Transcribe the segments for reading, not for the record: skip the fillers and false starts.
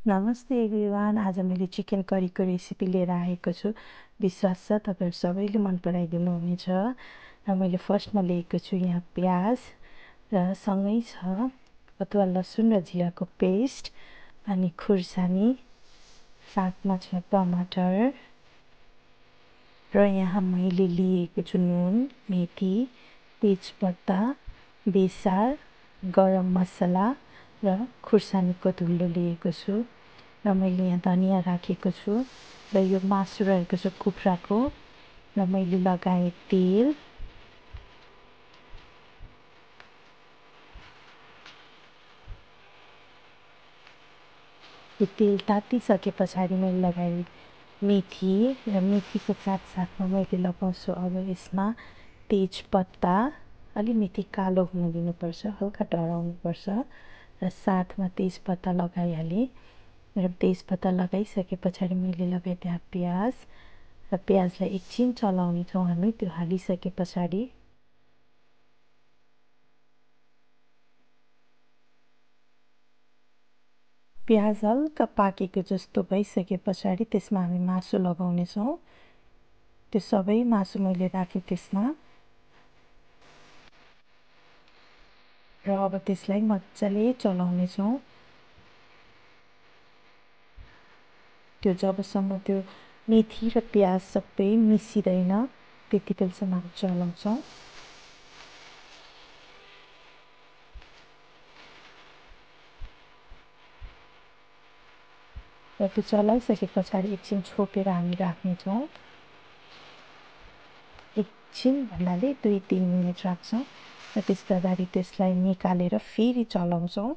नमस्ते एभ्रिवान। आज मैले चिकन करीको रेसिपी लिएर आएको छु। विश्वास छ तपाईँहरू सबैले मन पराइदिनु हुनेछ। र मैले फर्स्टमा लिएको छु यहाँ प्याज र सँगै छ अदुवा लसुन र जिराको पेस्ट अनि खुर्सानी, साथमा छ टमाटर र यहाँ मैले लिएको छु नुन, मेथी, तेजपत्ता, बेसार, गरम मसला र खुर्सानीको धुलो लिएको छु र मैले यहाँ धनिया राखेको छु र यो मासु रहेको छ कुखुराको र मैले लगाएँ तेल। यो तेल तातिसके पछाडि मैले लगाएँ मेथी र मेथीको साथसाथमा मैले लगाउँछु अब यसमा तेजपत्ता। अलि मेथी कालो हुन दिनुपर्छ, हल्का डढाउनुपर्छ र साथमा तेजपत्ता लगाइहालेँ र तेजपत्ता लगाइसके पछाडि मैले लगाएँ त्यहाँ प्याज र प्याजलाई एकछिन चलाउनेछौँ हामी। त्यो हालिसके पछाडि प्याज हल्का पाकेको जस्तो भइसके पछाडि त्यसमा हामी मासु लगाउनेछौँ। त्यो सबै मासु मैले राखेँ त्यसमा र अब त्यसलाई मजाले चलाउनेछौँ। त्यो जबसम्म त्यो मेथी र प्याज सबै मिसिँदैन त्यति बेलसम्म हामी चलाउँछौँ। र त्यो चलाइसके पछाडि एकछिन छोपेर हामी राख्नेछौँ। एकछिन भन्नाले 2-3 मिनट राख्छौँ र त्यस पछाडि त्यसलाई निकालेर फेरि चलाउँछौँ।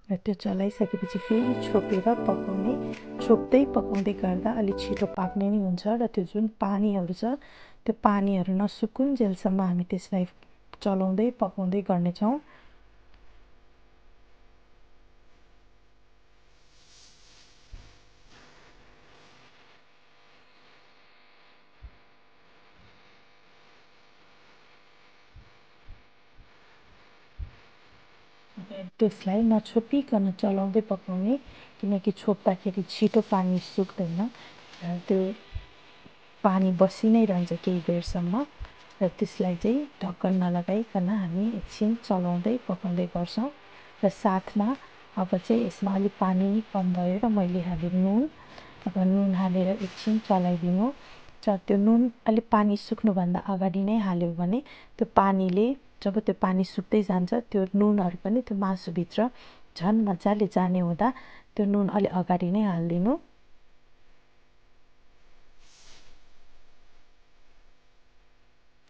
र त्यो चलाइसकेपछि फेरि छोपेर पकाउने, छोप्दै पकाउँदै गर्दा अलिक छिटो पाक्ने नै हुन्छ र त्यो जुन पानीहरू छ त्यो पानीहरू नसुकुन्जेलसम्म हामी त्यसलाई चलाउँदै पकाउँदै गर्नेछौँ। त्यसलाई नछोपिकन चलाउँदै पकाउने, किनकि छोप्दाखेरि छिटो पानी सुक्दैन र त्यो पानी बसी नै रहन्छ केही बेरसम्म र त्यसलाई चाहिँ ढक्कन नलगाइकन हामी एकछिन चलाउँदै पकाउँदै गर्छौँ। र साथमा अब चाहिँ यसमा अलिक पानी कम भयो र मैले हालेँ नुन। अब नुन हालेर एकछिन चलाइदिनु र त्यो नुन अलिक पानी सुक्नुभन्दा अगाडि नै हाल्यो भने त्यो पानीले जब त्यो पानी सुक्दै जान्छ त्यो नुनहरू पनि त्यो मासुभित्र झन् मजाले जाने हुँदा त्यो नुन अलि अगाडि नै हालिदिनु।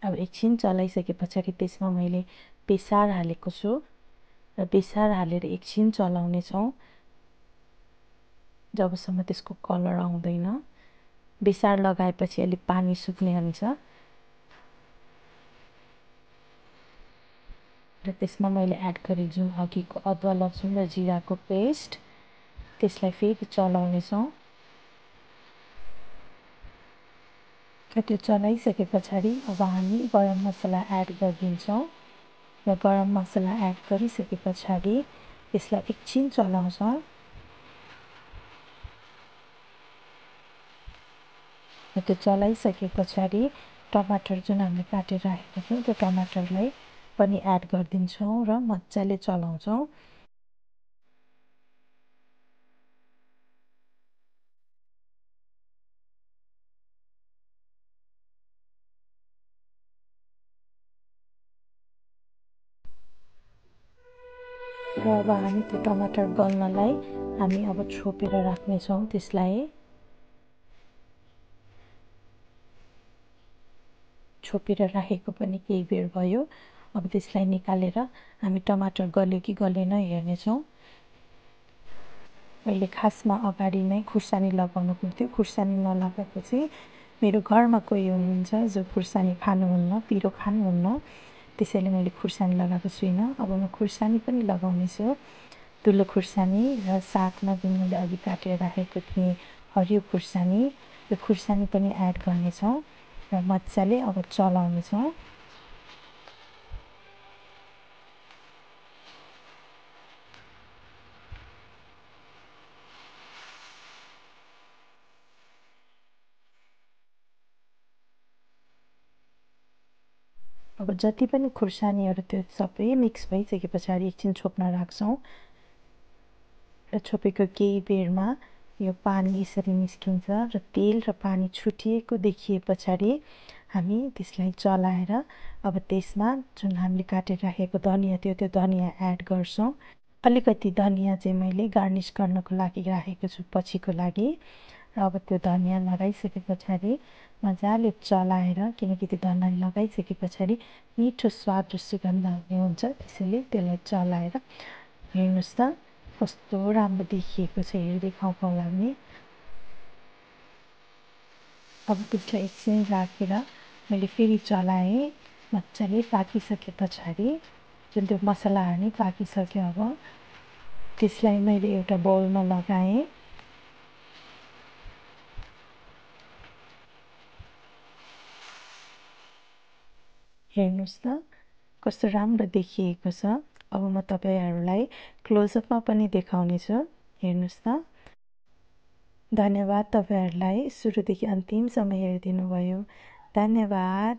अब एकछिन चलाइसके पछाडि त्यसमा मैले बेसार हालेको छु र बेसार हालेर एकछिन चलाउनेछौँ जबसम्म त्यसको कलर आउँदैन। बेसार लगाएपछि अलिक पानी सुक्ने हुन्छ र त्यसमा मैले एड गरेँ जुन अघिको अदुवा लसुन र जिराको पेस्ट, त्यसलाई फेरि चलाउनेछौँ। र त्यो चलाइसके पछाडि अब हामी गरम मसला एड गरिदिन्छौँ र गरम मसला एड गरिसके पछाडि यसलाई एकछिन चलाउँछौँ र त्यो चलाइसके पछाडि टमाटर जुन हामीले काटेर राखेको थियौँ त्यो टमाटरलाई पनि एड गरिदिन्छौँ र मजाले चलाउँछौँ। र अब हामी त्यो टमाटर गल्नलाई हामी अब छोपेर राख्नेछौँ। त्यसलाई छोपेर राखेको पनि केही बेर भयो। अब त्यसलाई निकालेर हामी टमाटर गल्यो कि गलेन हेर्नेछौँ। मैले खासमा अगाडि नै खुर्सानी लगाउनु पर्थ्यो, खुर्सानी नलगाएपछि मेरो घरमा कोही हुनुहुन्छ जो खुर्सानी खानुहुन्न, पिरो खानुहुन्न, त्यसैले मैले खुर्सानी लगाएको छुइनँ। अब म खुर्सानी पनि लगाउनेछु दुलो खुर्सानी र साथमा जुन मैले अघि काटेर राखेको थिएँ हरियो खुर्सानी, यो खुर्सानी पनि एड गर्नेछौँ र मजाले अब चलाउनेछौँ। अब जति पनि खुर्सानीहरू त्यो सबै मिक्स भइसके पछाडि एकछिन छोप्न राख्छौँ र छोपेको केही बेरमा यो पानी यसरी निस्किन्छ र तेल र पानी छुटिएको देखिए पछाडि हामी त्यसलाई चलाएर अब त्यसमा जुन हामीले काटेर राखेको धनियाँ थियो त्यो धनियाँ एड गर्छौँ। अलिकति धनियाँ चाहिँ मैले गार्निस गर्नको लागि राखेको छु पछिको लागि र अब त्यो धनियाँ लगाइसके पछाडि मजाले चलाएर, किनकि त्यो धनियाँ लगाइसके पछाडि मिठो स्वाद र सुगन्ध आउने हुन्छ, त्यसैले त्यसलाई चलाएर हेर्नुहोस् त कस्तो राम्रो देखिएको छ, हेर्दै खाउँ खाउँ लाग्ने। अब त्यसलाई एकछिन राखेर मैले फेरि चलाएँ, मजाले पाकिसके पछाडि जुन त्यो मसलाहरू नै पाकिसक्यो अब त्यसलाई मैले एउटा बाउलमा लगाएँ। हेर्नुहोस् त कस्तो राम्रो देखिएको छ। अब म तपाईहरूलाई क्लोजअपमा पनि देखाउने छु, हेर्नुहोस् त। धन्यवाद तपाईहरूलाई सुरुदेखि अन्तिमसम्म हेरिदिनु भयो। धन्यवाद।